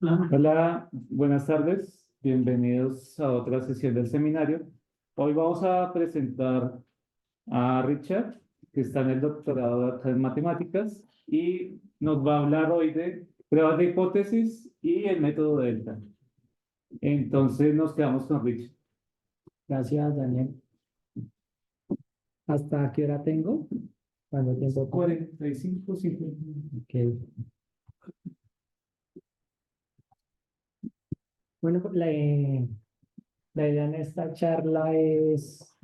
Hola, buenas tardes. Bienvenidos a otra sesión del seminario. Hoy vamos a presentar a Richard, que está en el doctorado acá en matemáticas y nos va a hablar hoy de pruebas de hipótesis y el método delta. Entonces nos quedamos con Richard. Gracias, Daniel. ¿Hasta qué hora tengo? ¿Cuánto tiempo tengo? 45, 50. Ok. Bueno, pues, la idea en esta charla es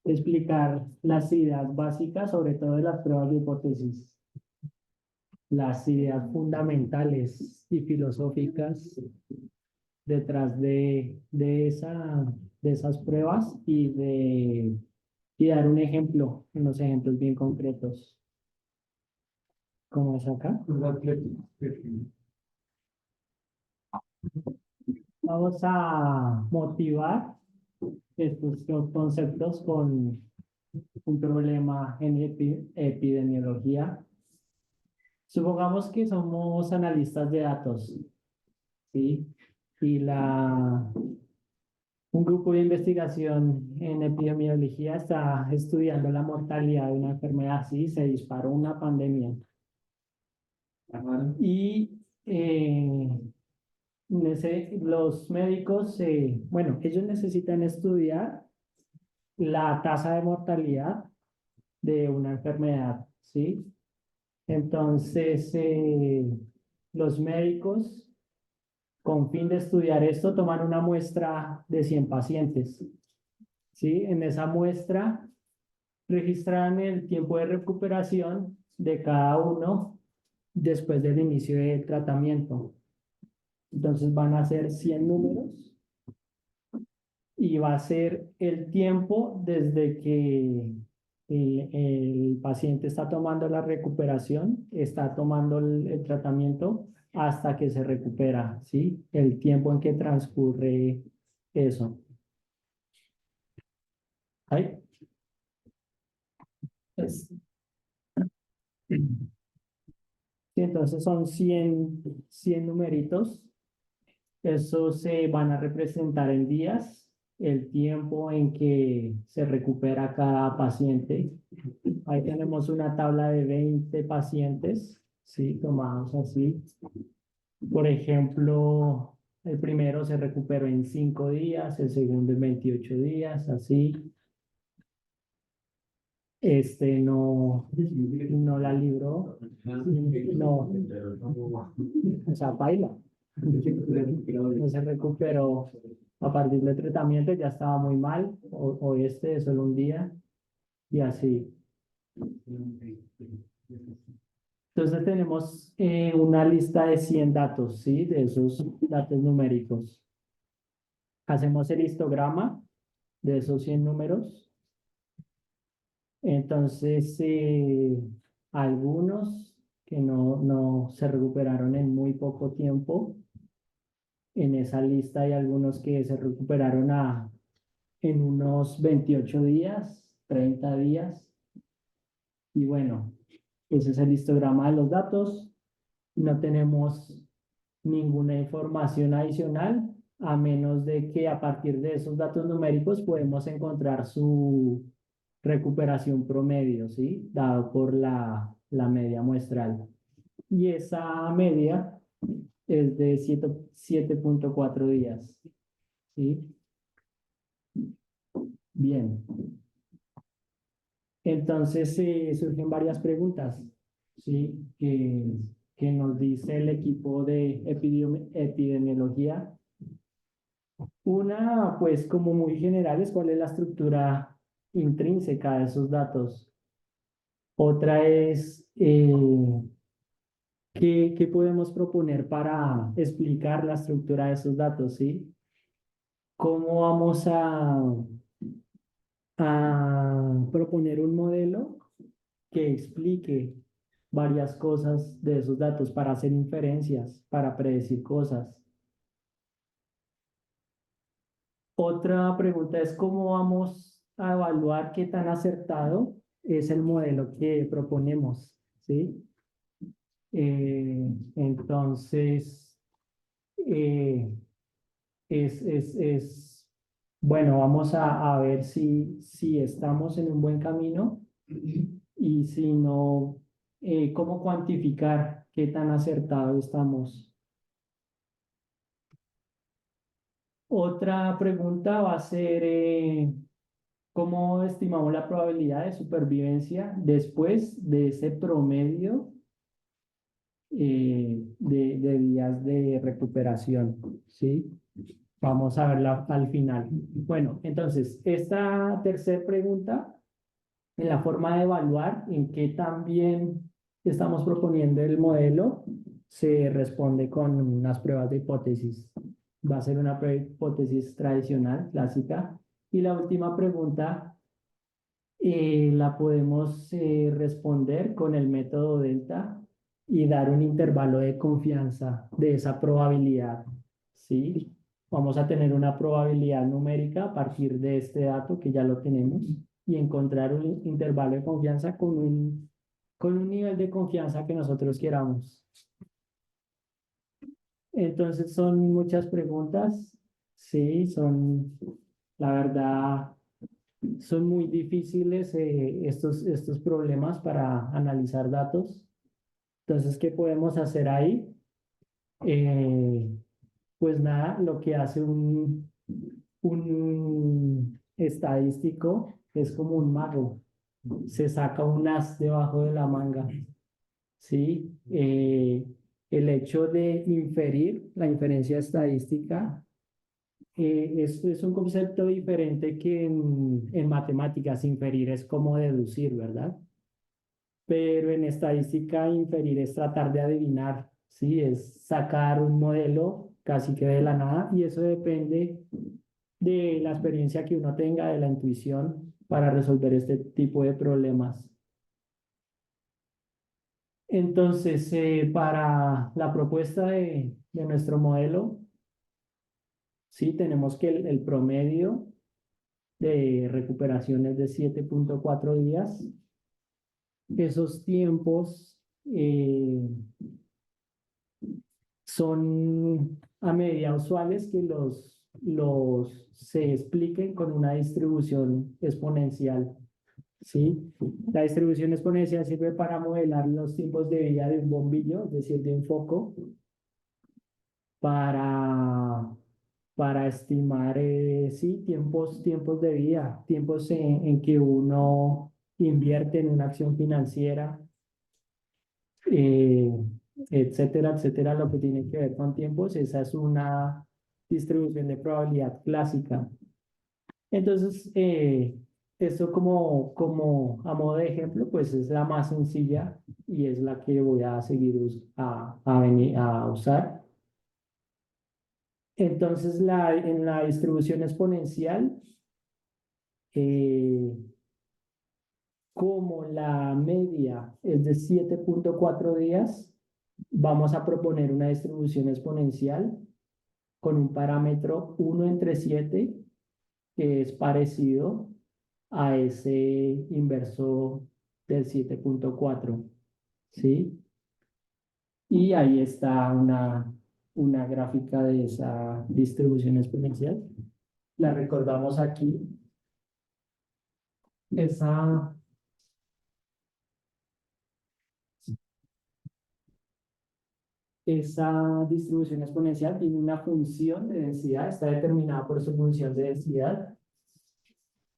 explicar las ideas básicas, sobre todo de las pruebas de hipótesis, las ideas fundamentales y filosóficas detrás de esas pruebas y dar un ejemplo, unos ejemplos bien concretos, como es acá. Vamos a motivar estos dos conceptos con un problema en epidemiología. Supongamos que somos analistas de datos, ¿sí? Y un grupo de investigación en epidemiología está estudiando la mortalidad de una enfermedad, ¿sí? Se disparó una pandemia. Y los médicos, bueno, ellos necesitan estudiar la tasa de mortalidad de una enfermedad, ¿sí? Entonces, los médicos, con fin de estudiar esto, toman una muestra de 100 pacientes, ¿sí? En esa muestra registran el tiempo de recuperación de cada uno después del inicio del tratamiento. Entonces van a ser 100 números y va a ser el tiempo desde que el paciente está tomando la recuperación, está tomando el tratamiento hasta que se recupera, ¿sí? El tiempo en que transcurre eso. ¿Ahí? Pues, sí, entonces son 100 numeritos. Esos se van a representar en días, el tiempo en que se recupera cada paciente. Ahí tenemos una tabla de 20 pacientes, ¿sí? Tomados así. Por ejemplo, el primero se recuperó en 5 días, el segundo en 28 días, así. Este no la libró, no, o sea, baila. No se recuperó a partir del tratamiento, ya estaba muy mal, o este de solo un día, y así. Entonces tenemos una lista de 100 datos, ¿sí? De esos datos numéricos. Hacemos el histograma de esos 100 números. Entonces, algunos que no se recuperaron en muy poco tiempo. En esa lista hay algunos que se recuperaron en unos 28 días, 30 días. Y bueno, ese es el histograma de los datos. No tenemos ninguna información adicional, a menos de que a partir de esos datos numéricos podemos encontrar su recuperación promedio, ¿sí? Dado por la media muestral. Y esa media es de 7.4 días, ¿sí? Bien. Entonces surgen varias preguntas, ¿sí? Que nos dice el equipo de epidemiología. Una, pues como muy general, es cuál es la estructura intrínseca de esos datos. Otra es qué podemos proponer para explicar la estructura de esos datos, ¿sí? ¿Cómo vamos a proponer un modelo que explique varias cosas de esos datos para hacer inferencias, para predecir cosas? Otra pregunta es cómo vamos a evaluar qué tan acertado es el modelo que proponemos, ¿sí? Entonces, eh, bueno, vamos a ver si estamos en un buen camino y si no, cómo cuantificar qué tan acertado estamos. Otra pregunta va a ser, ¿cómo estimamos la probabilidad de supervivencia después de ese promedio de días de recuperación? ¿Sí? Vamos a verla al final. Bueno, entonces, esta tercera pregunta, en la forma de evaluar en qué también estamos proponiendo el modelo, se responde con unas pruebas de hipótesis. Va a ser una prueba de hipótesis tradicional, clásica. Y la última pregunta la podemos responder con el método delta y dar un intervalo de confianza de esa probabilidad. ¿Sí? Vamos a tener una probabilidad numérica a partir de este dato que ya lo tenemos y encontrar un intervalo de confianza con un nivel de confianza que nosotros queramos. Entonces son muchas preguntas. Sí, son, la verdad, son muy difíciles estos problemas para analizar datos. Entonces, ¿qué podemos hacer ahí? Eh, pues nada, lo que hace un estadístico es como un mago. Se saca un as debajo de la manga. ¿Sí? El hecho de inferir, la inferencia estadística, es un concepto diferente que en matemáticas. Inferir es como deducir, ¿verdad? Pero en estadística inferir es tratar de adivinar, ¿sí? Es sacar un modelo casi que de la nada y eso depende de la experiencia que uno tenga, de la intuición para resolver este tipo de problemas. Entonces, para la propuesta de nuestro modelo, sí, tenemos que el promedio de recuperación es de 7,4 días. Esos tiempos son a medida usuales que los se expliquen con una distribución exponencial. ¿Sí? La distribución exponencial sirve para modelar los tiempos de vida de un bombillo, es decir, de un foco, para, para estimar, sí, tiempos de vida, tiempos en que uno invierte en una acción financiera, eh, etcétera, etcétera, lo que tiene que ver con tiempos. Esa es una distribución de probabilidad clásica. Entonces, esto como a modo de ejemplo, pues es la más sencilla y es la que voy a seguir a usar. Entonces, en la distribución exponencial, eh, como la media es de 7,4 días, vamos a proponer una distribución exponencial con un parámetro 1/7, que es parecido a ese inverso del 7,4, ¿sí? Y ahí está una gráfica de esa distribución exponencial. La recordamos aquí. Esa, esa distribución exponencial tiene una función de densidad, está determinada por su función de densidad,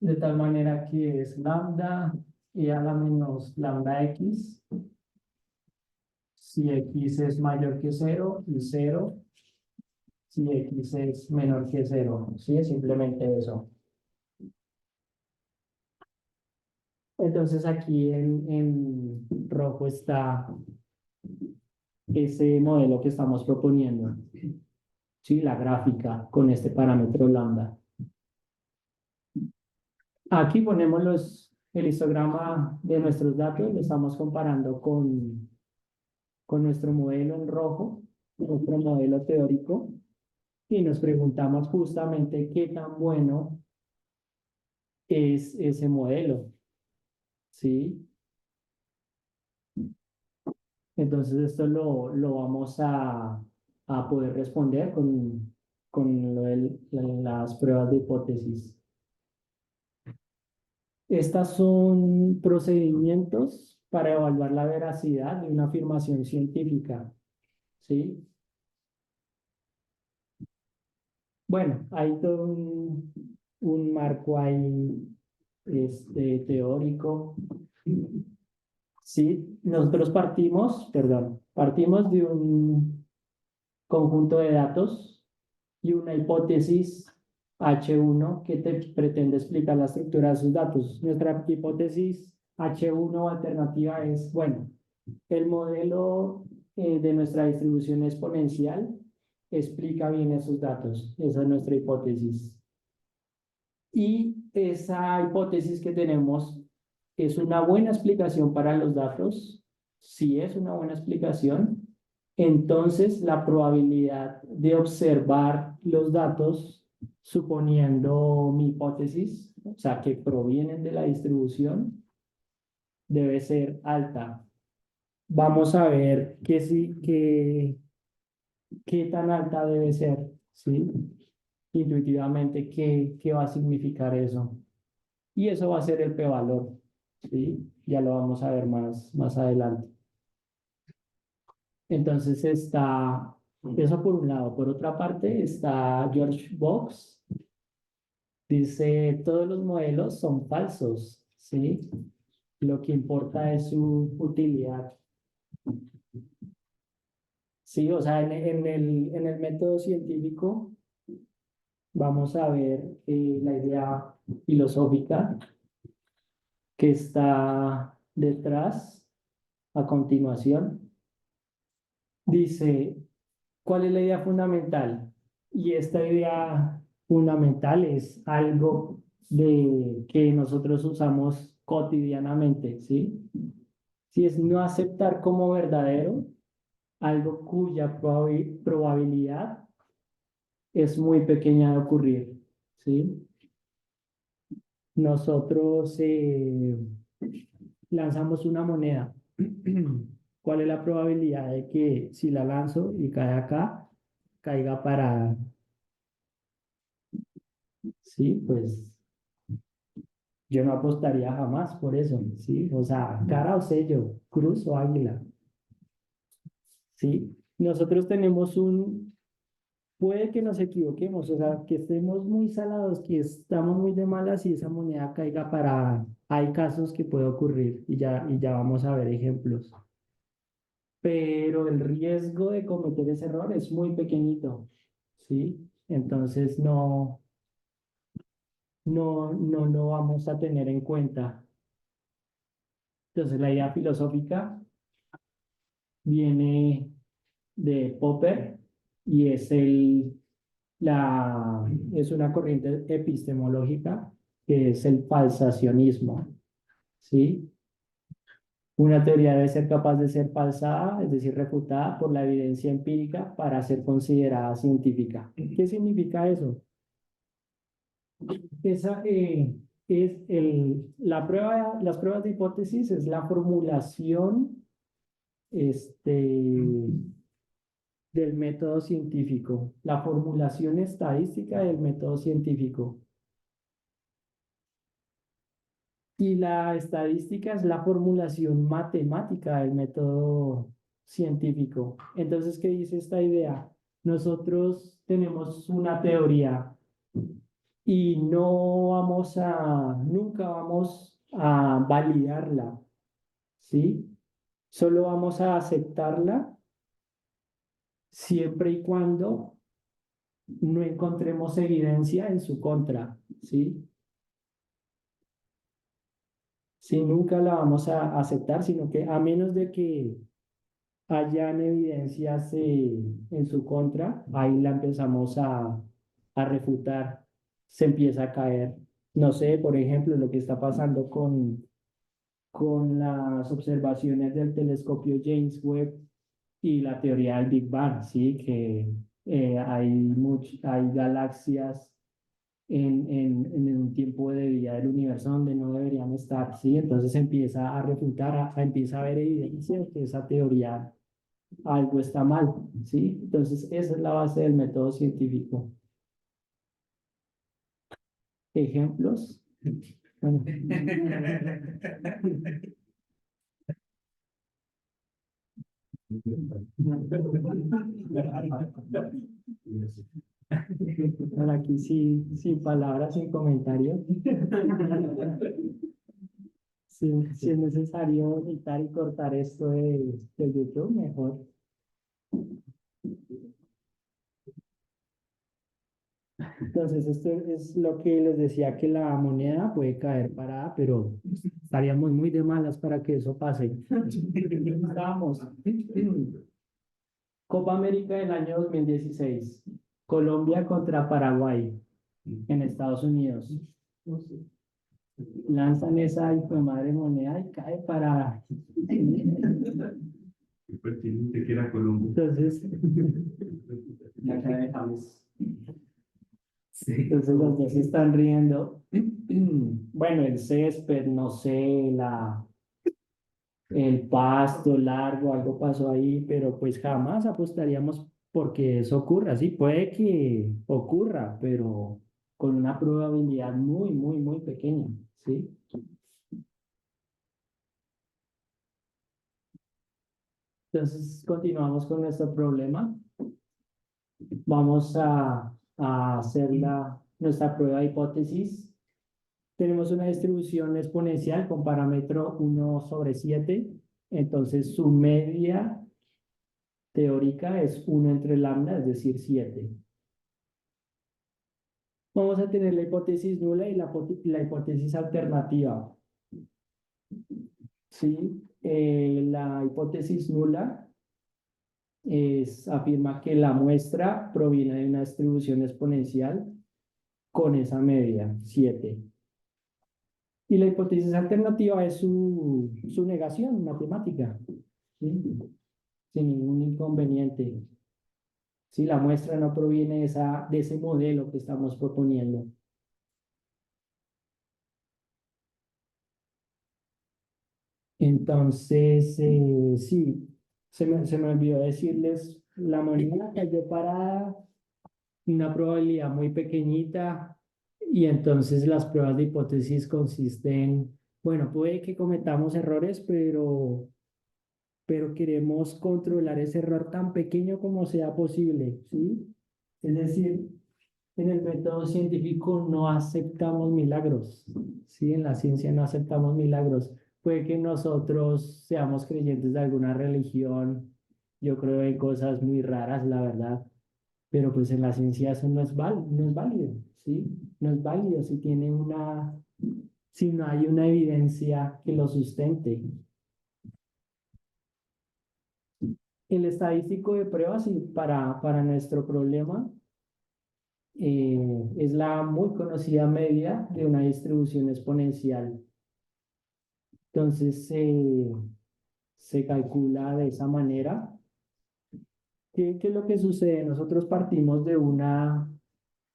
de tal manera que es lambda y a la menos lambda x, si x es mayor que 0 y 0 si x es menor que 0. Sí, es simplemente eso. Entonces aquí en rojo está ese modelo que estamos proponiendo. Sí, la gráfica con este parámetro lambda. Aquí ponemos el histograma de nuestros datos, lo estamos comparando con nuestro modelo en rojo, nuestro modelo teórico, y nos preguntamos justamente qué tan bueno es ese modelo, ¿sí? Entonces esto lo vamos a poder responder con las pruebas de hipótesis. Estas son procedimientos para evaluar la veracidad de una afirmación científica, ¿sí? Bueno, hay todo un marco ahí teórico. Sí, nosotros partimos de un conjunto de datos y una hipótesis H1 que te pretende explicar la estructura de sus datos. Nuestra hipótesis H1 alternativa es, bueno, el modelo de nuestra distribución exponencial explica bien esos datos. Esa es nuestra hipótesis. Y esa hipótesis que tenemos es una buena explicación para los datos. Si es una buena explicación, entonces la probabilidad de observar los datos, suponiendo mi hipótesis, o sea, que provienen de la distribución, debe ser alta. Vamos a ver qué tan alta debe ser, ¿sí? Intuitivamente, qué va a significar eso. Y eso va a ser el p-valor, ¿sí? Ya lo vamos a ver más adelante. Entonces está eso por un lado. Por otra parte está George Box. Dice, todos los modelos son falsos, ¿sí? Lo que importa es su utilidad. Sí, o sea, en el método científico vamos a ver la idea filosófica que está detrás a continuación. Dice, ¿cuál es la idea fundamental? Y esta idea fundamental es algo que nosotros usamos cotidianamente, ¿sí? Si es no aceptar como verdadero algo cuya probabilidad es muy pequeña de ocurrir, ¿sí? Nosotros lanzamos una moneda. ¿Cuál es la probabilidad de que si la lanzo y cae acá, caiga parada? Sí, pues yo no apostaría jamás por eso, ¿sí? O sea, cara o sello, cruz o águila, ¿sí? Nosotros tenemos puede que nos equivoquemos, o sea, que estemos muy salados, que estamos muy de malas y esa moneda caiga parada. Hay casos que puede ocurrir y ya vamos a ver ejemplos. Pero el riesgo de cometer ese error es muy pequeñito, ¿sí? Entonces no lo vamos a tener en cuenta. Entonces la idea filosófica viene de Popper y es una corriente epistemológica que es el falsacionismo, ¿sí? Una teoría debe ser capaz de ser falsada, es decir, refutada por la evidencia empírica para ser considerada científica. ¿Qué significa eso? Esa es las pruebas de hipótesis es la formulación del método científico, la formulación estadística del método científico. Y la estadística es la formulación matemática del método científico. Entonces, ¿qué dice esta idea? Nosotros tenemos una teoría y nunca vamos a validarla, ¿sí? Solo vamos a aceptarla siempre y cuando no encontremos evidencia en su contra, ¿sí? Si nunca la vamos a aceptar, sino que a menos de que hayan evidencias en su contra, ahí la empezamos a refutar, se empieza a caer. No sé, por ejemplo, lo que está pasando con las observaciones del telescopio James Webb y la teoría del Big Bang, ¿sí? Que hay galaxias en un tiempo de vida del universo donde no deberían estar, ¿sí? Entonces empieza a refutar, empieza a haber evidencia de que esa teoría algo está mal, ¿sí? Entonces, esa es la base del método científico. ¿Ejemplos? Bueno. Ahora aquí sí, sin palabras, sin comentarios. Si es necesario editar y cortar esto de YouTube, mejor. Entonces, esto es lo que les decía, que la moneda puede caer parada, pero estaríamos muy de malas para que eso pase. Vamos. Copa América del año 2016. Colombia contra Paraguay en Estados Unidos. Lanzan esa hijo de madre moneda y cae para. Qué pertinente que era Colombia. Entonces, ya cae James. Entonces los dos se están riendo. Bueno, el césped, no sé, el pasto largo, algo pasó ahí, pero pues jamás apostaríamos porque eso ocurra. Sí, puede que ocurra, pero con una probabilidad muy, muy, muy pequeña, ¿sí? Entonces, continuamos con nuestro problema. Vamos a hacer nuestra prueba de hipótesis. Tenemos una distribución exponencial con parámetro 1/7. Entonces, su media teórica es 1 entre lambda, es decir, 7. Vamos a tener la hipótesis nula y la hipótesis alternativa. ¿Sí? La hipótesis nula afirma que la muestra proviene de una distribución exponencial con esa media, 7. Y la hipótesis alternativa es su negación matemática, ¿sí? Sin ningún inconveniente. Si la muestra no proviene de ese modelo que estamos proponiendo. Entonces, sí, se me olvidó decirles, la moneda cayó para una probabilidad muy pequeñita y entonces las pruebas de hipótesis consisten, bueno, puede que cometamos errores, pero queremos controlar ese error tan pequeño como sea posible, ¿sí? Es decir, en el método científico no aceptamos milagros, ¿sí? En la ciencia no aceptamos milagros. Puede que nosotros seamos creyentes de alguna religión, yo creo en cosas muy raras, la verdad, pero pues en la ciencia eso no es válido, ¿sí? No es válido si no hay una evidencia que lo sustente. El estadístico de pruebas y para nuestro problema es la muy conocida media de una distribución exponencial. Entonces se calcula de esa manera. ¿Qué es lo que sucede? Nosotros partimos de una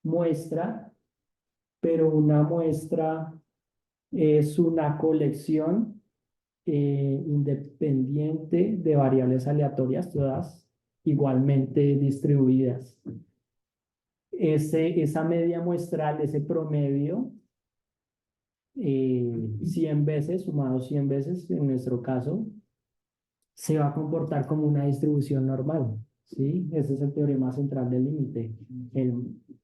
muestra, pero una muestra es una colección independiente de variables aleatorias, todas igualmente distribuidas. Esa media muestral, ese promedio, 100 veces, sumado 100 veces, en nuestro caso, se va a comportar como una distribución normal, ¿sí? Ese es el teorema central del límite,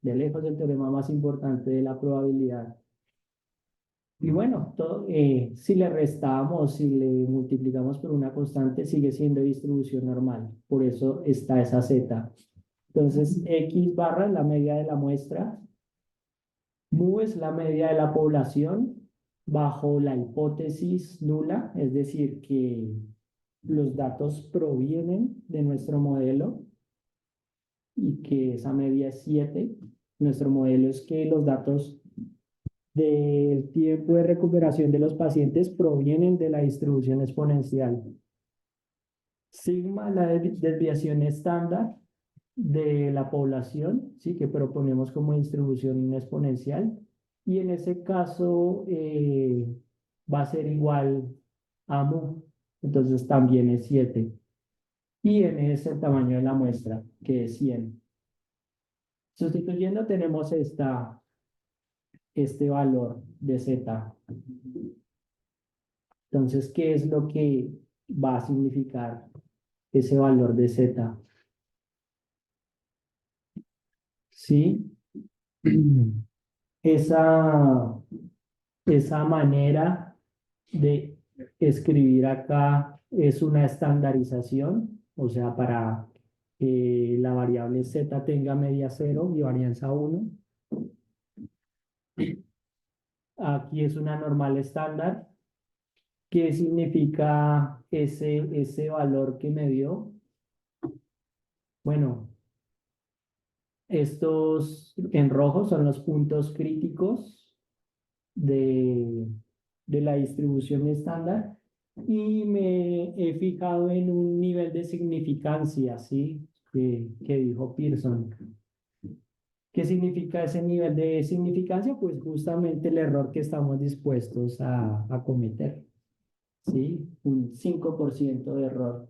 de lejos el teorema más importante de la probabilidad. Y bueno, si le restamos, si le multiplicamos por una constante, sigue siendo distribución normal. Por eso está esa z. Entonces, x barra es la media de la muestra, mu es la media de la población bajo la hipótesis nula, es decir, que los datos provienen de nuestro modelo y que esa media es 7. Nuestro modelo es que los datos del tiempo de recuperación de los pacientes provienen de la distribución exponencial. Sigma, la desviación estándar de la población, ¿sí? Que proponemos como distribución exponencial. Y en ese caso va a ser igual a mu. Entonces también es 7. y n es el tamaño de la muestra, que es 100. Sustituyendo tenemos este valor de z. Entonces, ¿qué es lo que va a significar ese valor de z? ¿Sí? Esa, esa manera de escribir acá es una estandarización, o sea, para que la variable z tenga media 0 y varianza 1. Aquí es una normal estándar. ¿Qué significa ese valor que me dio? Bueno, estos en rojo son los puntos críticos de, de la distribución estándar y me he fijado en un nivel de significancia, ¿sí? Que dijo Pearson. ¿Qué significa ese nivel de significancia? Pues justamente el error que estamos dispuestos a cometer, ¿sí? Un 5% de error,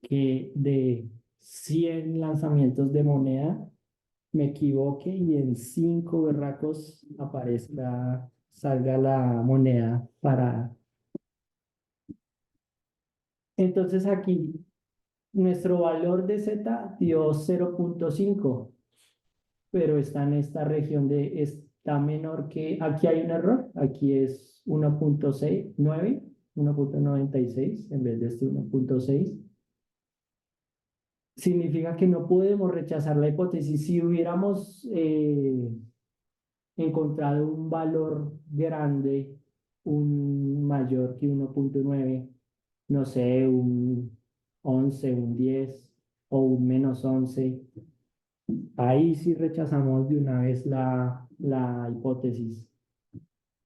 que de 100 lanzamientos de moneda me equivoque y en 5 berracos salga la moneda para... Entonces aquí nuestro valor de Z dio 0,5, pero está en esta región está menor que, aquí hay un error, aquí es 1,69, 1,96 en vez de este 1,6. Significa que no podemos rechazar la hipótesis. Si hubiéramos encontrado un valor grande, un mayor que 1,9, no sé, un 11, un 10 o un -11, ahí sí rechazamos de una vez la hipótesis.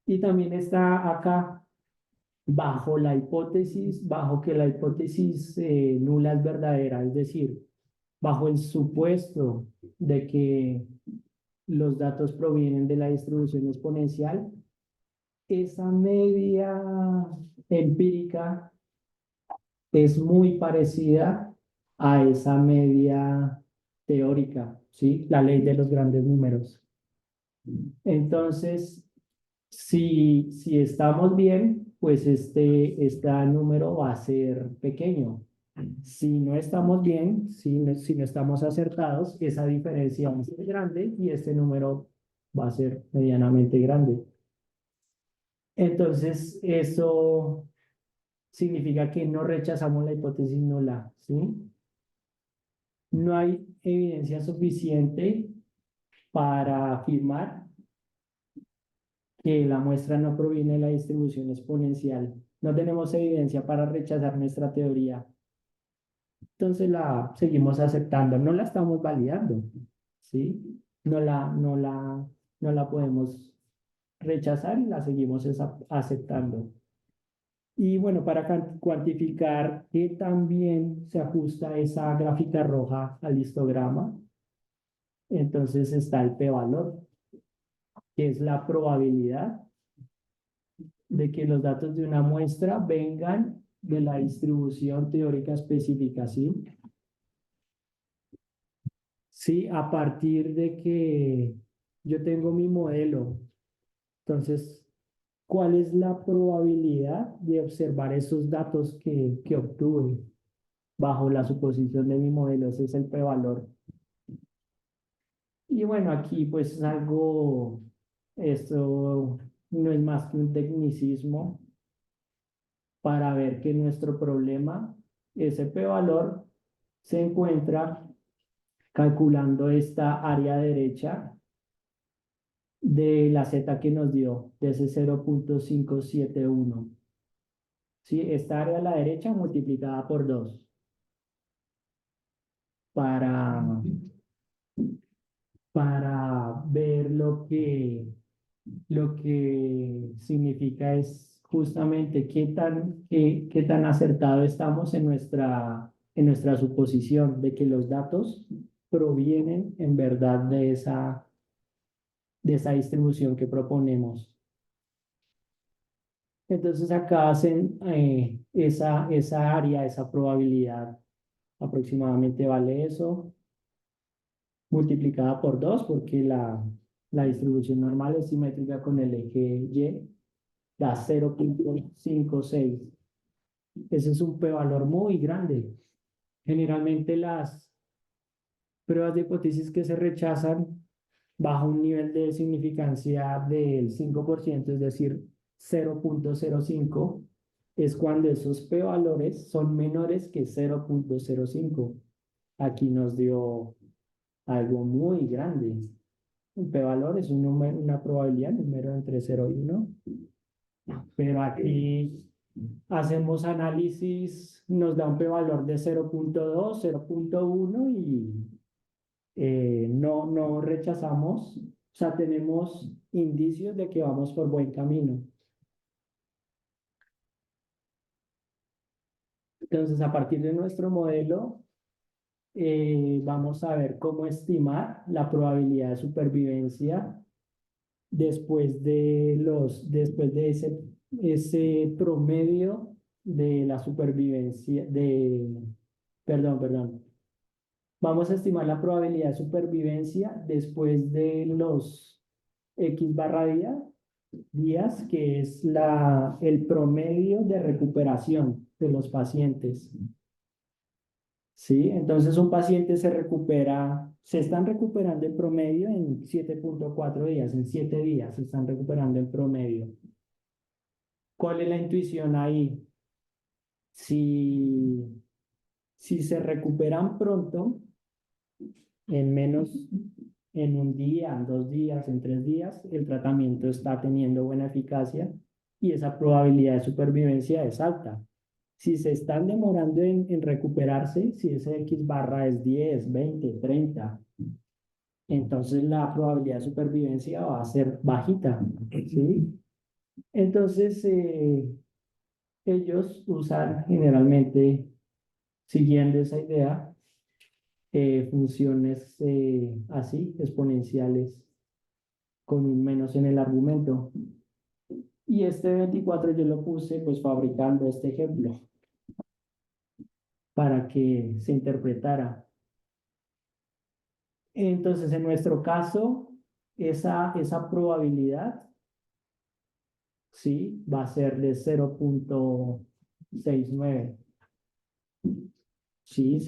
Y también está acá, bajo la hipótesis, bajo que la hipótesis nula es verdadera, es decir, bajo el supuesto de que los datos provienen de la distribución exponencial, esa media empírica es muy parecida a esa media teórica, ¿sí? La ley de los grandes números. Entonces, si estamos bien, pues este número va a ser pequeño. Si no estamos bien, si no estamos acertados, esa diferencia va a ser grande y este número va a ser medianamente grande. Entonces, eso significa que no rechazamos la hipótesis nula, ¿sí? No hay evidencia suficiente para afirmar que la muestra no proviene de la distribución exponencial. No tenemos evidencia para rechazar nuestra teoría. Entonces la seguimos aceptando, no la estamos validando, ¿sí? No la podemos rechazar y la seguimos aceptando. Y bueno, para cuantificar que también se ajusta esa gráfica roja al histograma, entonces está el p-valor, que es la probabilidad de que los datos de una muestra vengan de la distribución teórica específica, ¿sí? Sí, a partir de que yo tengo mi modelo, entonces, ¿cuál es la probabilidad de observar esos datos que obtuve bajo la suposición de mi modelo? Ese es el p-valor. Y bueno, aquí pues esto no es más que un tecnicismo para ver que nuestro problema, ese p-valor, se encuentra calculando esta área derecha de la z que nos dio, de ese 0,571. ¿Sí? Esta área a la derecha multiplicada por 2 para, para ver lo que significa es justamente qué tan acertado estamos en nuestra suposición de que los datos provienen en verdad de esa distribución que proponemos. Entonces acá hacen esa área, esa probabilidad aproximadamente vale eso, multiplicada por 2 porque la distribución normal es simétrica con el eje Y, da 0,56. Ese es un p-valor muy grande. Generalmente las pruebas de hipótesis que se rechazan bajo un nivel de significancia del 5%, es decir, 0,05, es cuando esos p-valores son menores que 0,05. Aquí nos dio algo muy grande. Un p-valor es un número, una probabilidad, un número entre 0 y 1, pero aquí hacemos análisis, nos da un p-valor de 0,2, 0,1 y no rechazamos, o sea, tenemos indicios de que vamos por buen camino. Entonces, a partir de nuestro modelo, vamos a ver cómo estimar la probabilidad de supervivencia después de ese promedio de la supervivencia, perdón. Vamos a estimar la probabilidad de supervivencia después de los días, que es el promedio de recuperación de los pacientes. ¿Sí? Entonces un paciente se están recuperando en promedio en 7,4 días, en 7 días se están recuperando en promedio. ¿Cuál es la intuición ahí? Si se recuperan pronto, en un día, en 2 días, en 3 días, el tratamiento está teniendo buena eficacia y esa probabilidad de supervivencia es alta. Si se están demorando en recuperarse, si ese X barra es 10, 20, 30, entonces la probabilidad de supervivencia va a ser bajita, ¿sí? Entonces, ellos usan generalmente, siguiendo esa idea, funciones así, exponenciales, con un menos en el argumento. Y este 24 yo lo puse pues fabricando este ejemplo para que se interpretara. Entonces, en nuestro caso, esa probabilidad, sí, va a ser de 0,69. Sí,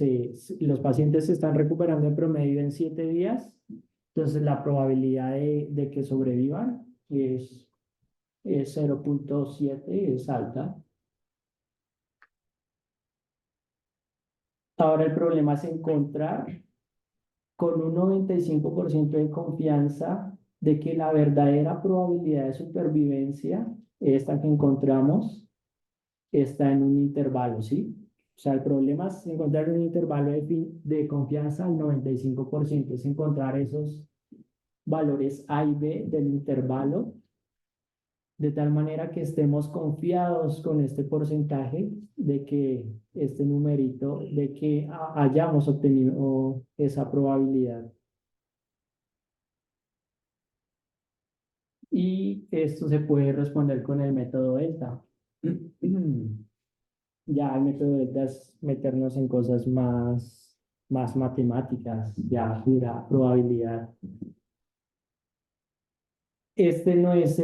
los pacientes se están recuperando en promedio en 7 días, entonces la probabilidad de que sobrevivan es 0,7, es alta. Ahora el problema es encontrar con un 95% de confianza de que la verdadera probabilidad de supervivencia, esta que encontramos, está en un intervalo, ¿sí? O sea, el problema es encontrar un intervalo de confianza al 95%, es encontrar esos valores A y B del intervalo, de tal manera que estemos confiados con este porcentaje de que este numerito, de que hayamos obtenido esa probabilidad. Y esto se puede responder con el método delta. Ya el método delta es meternos en cosas más matemáticas, ya pura probabilidad. Este no es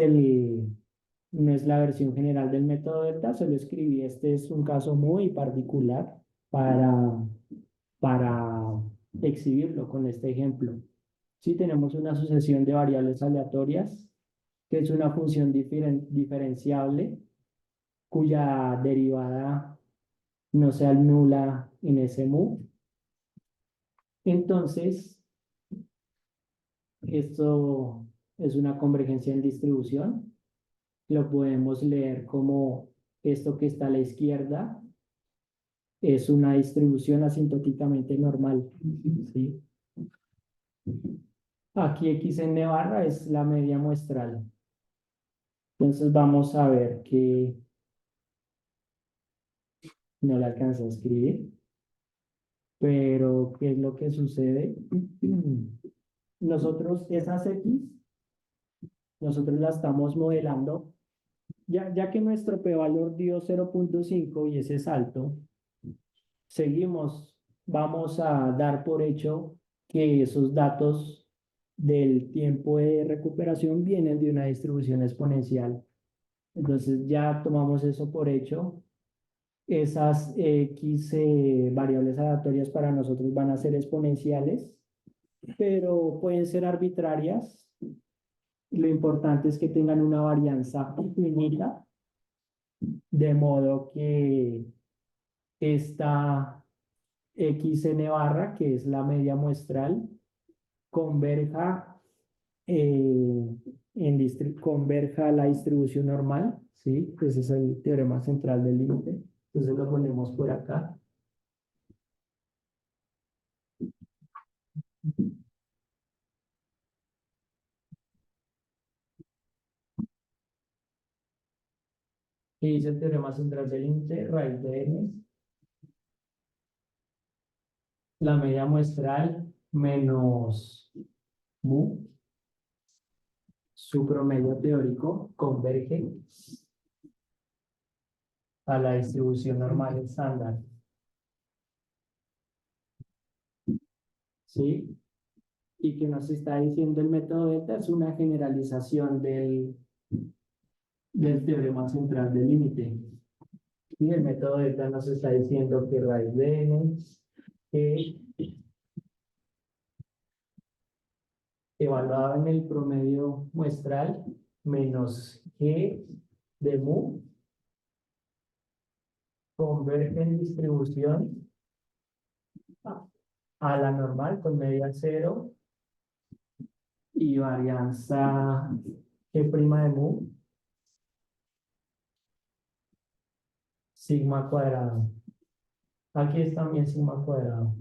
la versión general del método delta, solo escribí, este es un caso muy particular para exhibirlo con este ejemplo. Si tenemos una sucesión de variables aleatorias, que es una función diferenciable, cuya derivada no sea nula en ese mu. Entonces, esto es una convergencia en distribución. Lo podemos leer como esto que está a la izquierda es una distribución asintóticamente normal, ¿sí? Aquí xn barra es la media muestral. Entonces vamos a ver que no la alcanzo a escribir, pero ¿qué es lo que sucede? Nosotros esas x, nosotros las estamos modelando, ya que nuestro p-valor dio 0,5 y ese es alto, seguimos vamos a dar por hecho que esos datos del tiempo de recuperación vienen de una distribución exponencial. Entonces ya tomamos eso por hecho. Esas X variables aleatorias para nosotros van a ser exponenciales, pero pueden ser arbitrarias. Lo importante es que tengan una varianza finita, de modo que esta xn barra, que es la media muestral, converja, converja a la distribución normal, ¿sí? Ese es el teorema central del límite. Entonces lo ponemos por acá. Y dice el teorema central del límite, raíz de n, la media muestral menos mu, su promedio teórico converge a la distribución normal estándar. ¿Sí? Y que nos está diciendo el método delta es una generalización del teorema central del límite. Y el método delta nos está diciendo que raíz de n evaluado en el promedio muestral menos g de mu converge en distribución a la normal con media cero y varianza g' de mu sigma cuadrado. Aquí es también sigma cuadrado.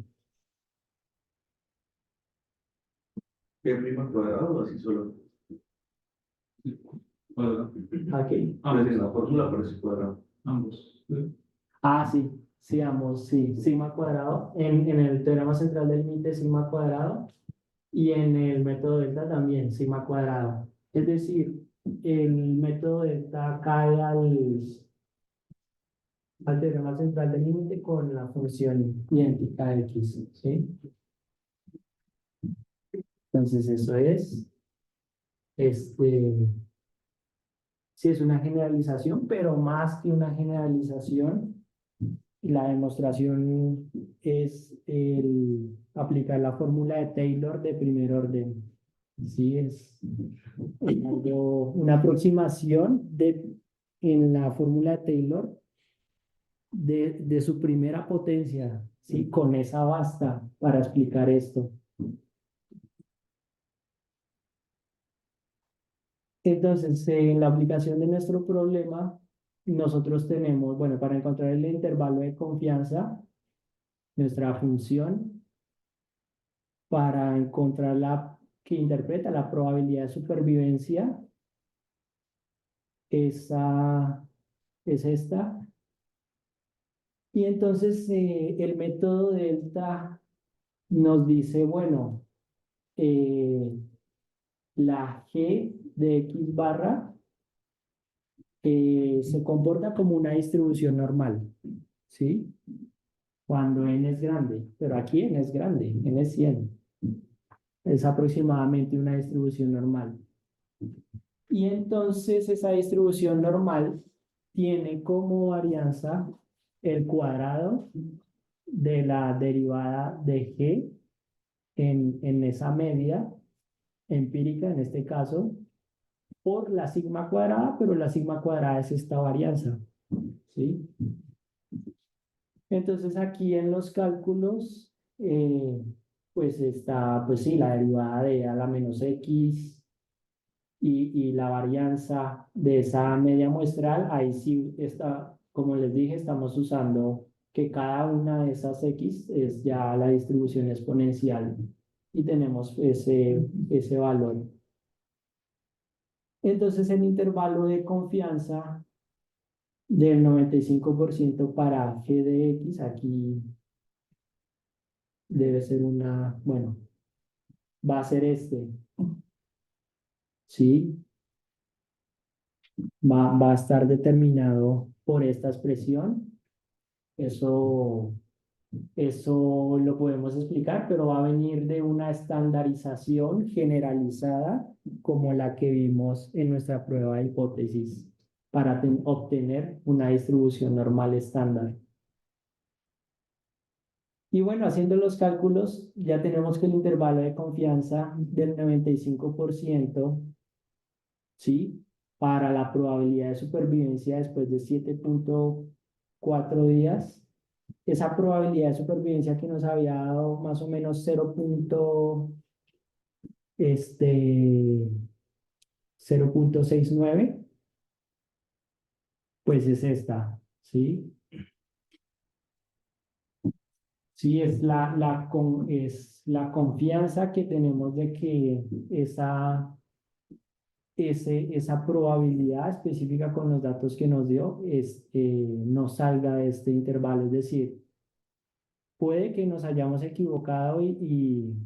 ¿Qué prima cuadrado o así solo? Cuadrado. Aquí. Pues en la fórmula parece cuadrado. Ambos. Ah, sí, sí, ambos, sí, sigma cuadrado. En el teorema central del límite, sigma cuadrado. Y en el método delta también, sigma cuadrado. Es decir, el método delta cae al teorema central del límite con la función idéntica de x, ¿sí? Entonces eso es, sí es una generalización, pero más que una generalización, la demostración es aplicar la fórmula de Taylor de primer orden. Sí, es una aproximación en la fórmula de Taylor de su primera potencia. Sí, con esa basta para explicar esto. Entonces, en la aplicación de nuestro problema, nosotros tenemos, bueno, para encontrar el intervalo de confianza, nuestra función para encontrar la que interpreta la probabilidad de supervivencia. Esa es esta. Y entonces el método delta nos dice, bueno, la g de x barra se comporta como una distribución normal, ¿sí? Cuando n es grande, pero aquí n es grande, n es 100. Es aproximadamente una distribución normal. Y entonces esa distribución normal tiene como varianza el cuadrado de la derivada de g en esa media empírica, en este caso, por la sigma cuadrada, pero la sigma cuadrada es esta varianza, ¿sí? Entonces aquí en los cálculos, pues está, pues sí, la derivada de a la menos x y la varianza de esa media muestral, ahí sí está, como les dije, estamos usando que cada una de esas x es ya la distribución exponencial y tenemos ese valor. Entonces el intervalo de confianza del 95% para g de x, aquí debe ser bueno, va a ser ¿sí? Va a estar determinado por esta expresión. Eso Eso lo podemos explicar, pero va a venir de una estandarización generalizada como la que vimos en nuestra prueba de hipótesis para obtener una distribución normal estándar. Y bueno, haciendo los cálculos, ya tenemos que el intervalo de confianza del 95%, ¿sí? Para la probabilidad de supervivencia después de 7.4 días. Esa probabilidad de supervivencia que nos había dado más o menos 0.69, pues es esta, ¿sí? Sí, es la confianza que tenemos de que esa probabilidad específica con los datos que nos dio nos salga de este intervalo. Es decir, puede que nos hayamos equivocado y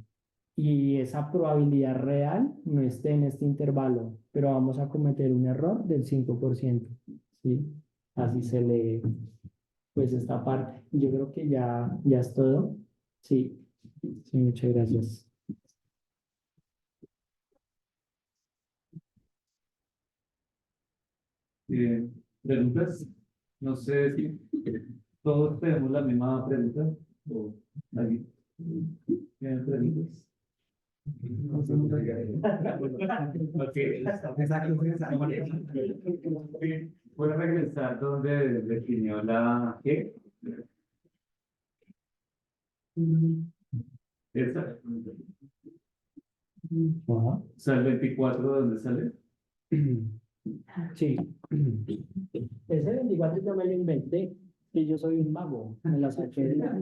esa probabilidad real no esté en este intervalo, pero vamos a cometer un error del 5%, ¿sí? Así se lee pues esta parte. Yo creo que ya es todo. Sí, sí, muchas gracias. ¿Preguntas? No sé si todos tenemos la misma pregunta o alguien tiene preguntas. Ok, voy a regresar donde definió la G. Esa. Ajá. O sea, el 24, ¿de dónde sale? Sí. Ese 24 yo me lo inventé, y yo soy un mago, me la saqué de la...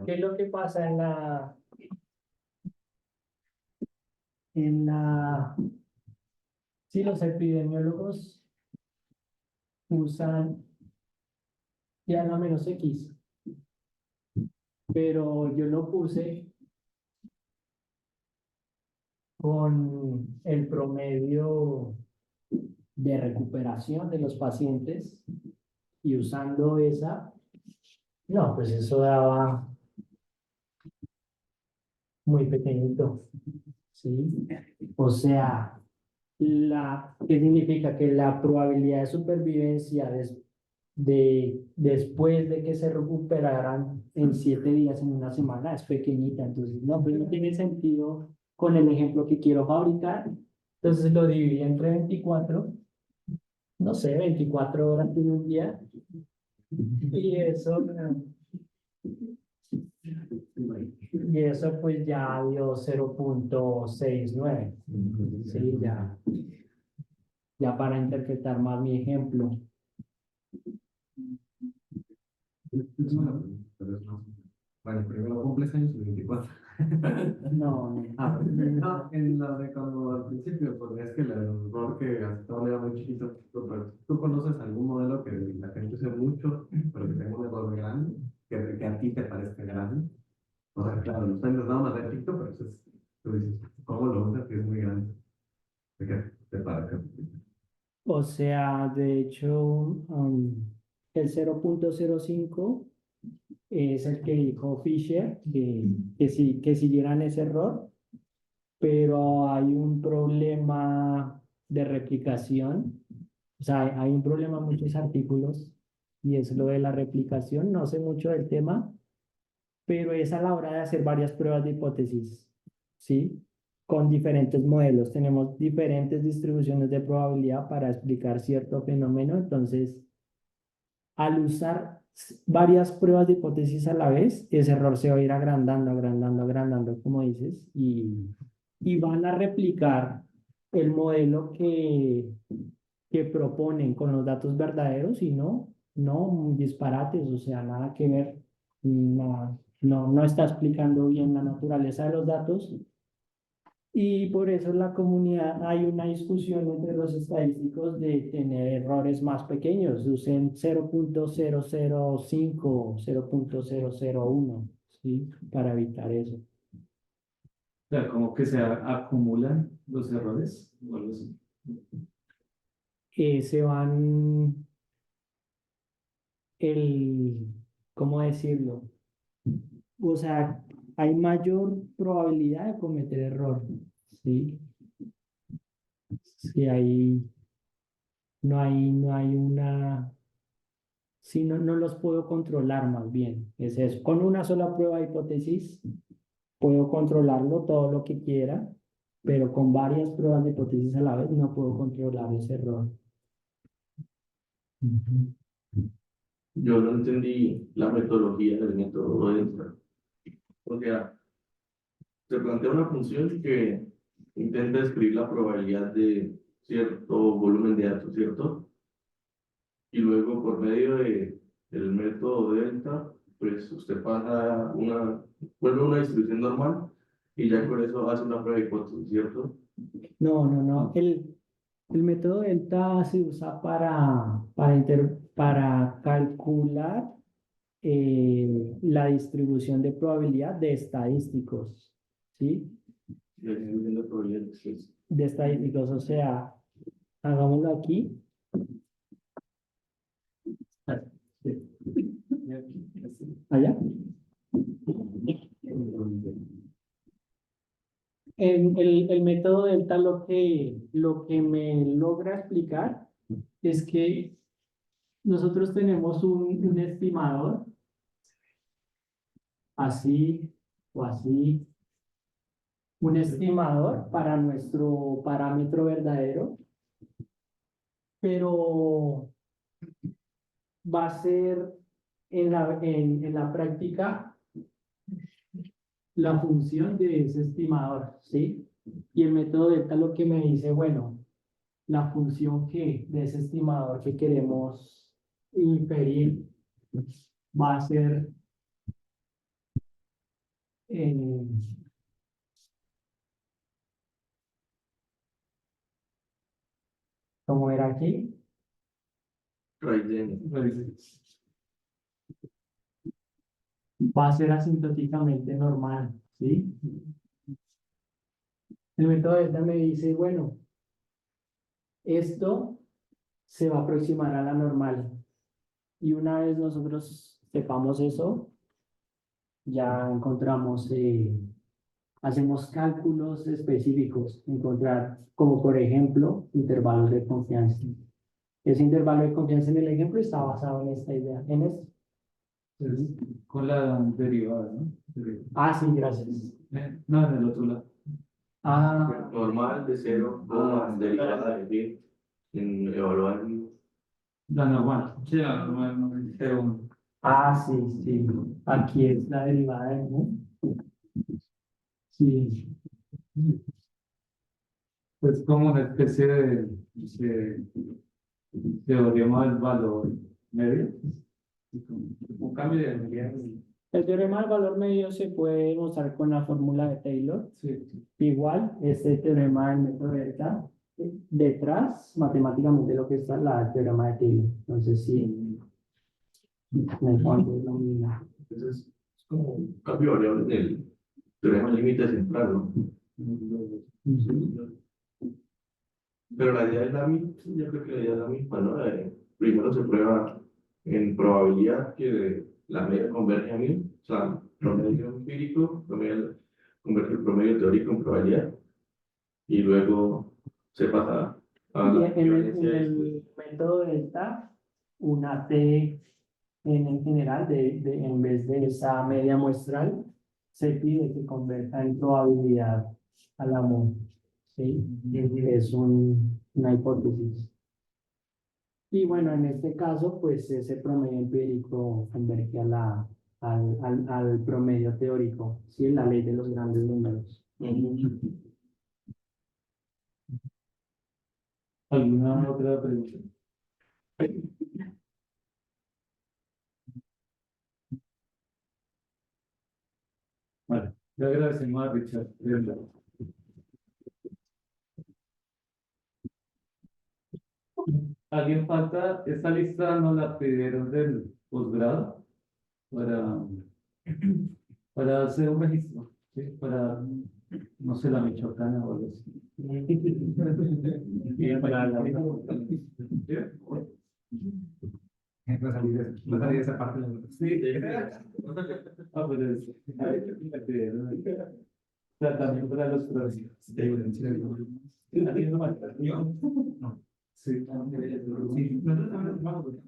¿Qué es lo que pasa en la... Sí, los epidemiólogos usan diana menos X, pero yo lo puse con el promedio de recuperación de los pacientes y usando esa, no, pues eso daba muy pequeñito, ¿sí? O sea, ¿qué significa? Que la probabilidad de supervivencia después de que se recuperaran en 7 días, en una semana, es pequeñita. Entonces, no, pues no tiene sentido con el ejemplo que quiero fabricar. Entonces lo dividí entre 24, no sé, 24 horas en un día. Y eso pues ya dio 0.69. Sí, ya para interpretar más mi ejemplo. Bueno, primero cumples años y 24. No, No, en la de cuando al principio, porque es que el error que aceptaba era muy chiquito, pero tú conoces algún modelo que la gente use mucho, pero que tenga un error grande, que a ti te parezca grande. O sea, claro, lo está intentando hacer chiquito, pero eso es, tú dices, ¿cómo lo usas que es muy grande? ¿De qué te parezca? o sea, de hecho, el 0.05 es el que dijo Fisher, que siguieran ese error, pero hay un problema de replicación. O sea, hay un problema en muchos artículos y es lo de la replicación. No sé mucho del tema, pero es a la hora de hacer varias pruebas de hipótesis, ¿sí? Con diferentes modelos. Tenemos diferentes distribuciones de probabilidad para explicar cierto fenómeno. Entonces, al usar varias pruebas de hipótesis a la vez, ese error se va a ir agrandando, agrandando, agrandando, como dices, y van a replicar el modelo que proponen con los datos verdaderos y no disparates, o sea, nada que ver, no está explicando bien la naturaleza de los datos. Y por eso en la comunidad hay una discusión entre los estadísticos de tener errores más pequeños, usen 0.005, 0.001, ¿sí? Para evitar eso. O sea, como que se acumulan los errores o algo así. se van ¿cómo decirlo? O sea, hay mayor probabilidad de cometer error, ¿sí? Si hay, no hay una, si no, no los puedo controlar más bien, es eso. Con una sola prueba de hipótesis puedo controlarlo todo lo que quiera, pero con varias pruebas de hipótesis a la vez no puedo controlar ese error. Ujú. Yo no entendí la metodología del método de esta. O sea, se plantea una función que intenta describir la probabilidad de cierto volumen de datos, ¿cierto? Y luego por medio del método delta, pues usted pasa vuelve a una distribución normal y ya con eso hace una prueba de hipótesis, ¿cierto? No, no, no. El método delta se usa para calcular la distribución de probabilidad de estadísticos, ¿sí? Y la distribución de probabilidades, pues, De estadísticos, o sea, hagámoslo aquí. Allá. El método delta lo que me logra explicar es que nosotros tenemos un estimador así o así, un estimador para nuestro parámetro verdadero, pero va a ser en la práctica la función de ese estimador, ¿sí? Y el método delta lo que me dice, bueno, la función que de ese estimador que queremos inferir va a ser eh, como era aquí, raíz de n. va a ser asintóticamente normal, ¿sí? El método delta me dice, bueno, esto se va a aproximar a la normal. Y una vez nosotros sepamos eso, ya encontramos, hacemos cálculos específicos, encontrar, como por ejemplo, intervalos de confianza. Ese intervalo de confianza en el ejemplo está basado en esta idea, en esto. Es con la derivada, ¿no? Ah, sí, gracias. No, en el otro lado. Ah, Normal de 0, derivada de b, en evaluar. La normal. Sí, la normal, no me dice uno. sí, sí. Aquí es la derivada de mu. Sí. Es como una especie de teorema del valor medio. Un cambio de energía. El teorema del valor medio se puede mostrar con la fórmula de Taylor. Sí. Igual, este teorema del método delta, detrás, matemáticamente lo que está el teorema de Taylor. Entonces, sí, mejor es lo mismo. Entonces, es como un cambio variable en el teorema límite central, ¿no? Pero la idea es la misma, yo creo que la idea es la misma, ¿no? Primero se prueba en probabilidad que la media converge a mí, o sea, promedio empírico, converge el promedio teórico en probabilidad, y luego se pasa a Y la en equivalencia de el método delta, una T en general, en vez de esa media muestral, se pide que converja en probabilidad a la mu. ¿Sí? Es una hipótesis. Y bueno, en este caso, pues ese promedio empírico converge al promedio teórico, ¿sí? La ley de los grandes números. ¿Alguna otra pregunta? Vale, le agradecemos a Richard. De verdad. ¿Alguien falta? Esta lista nos la pidieron del posgrado para, para hacer un registro, ¿sí? Para, no sé, la Michoacana o algo así. Y para la- No salí de esa parte. Sí, Ah, pues o sea, también para los profesores. Sí, nosotros también vamos.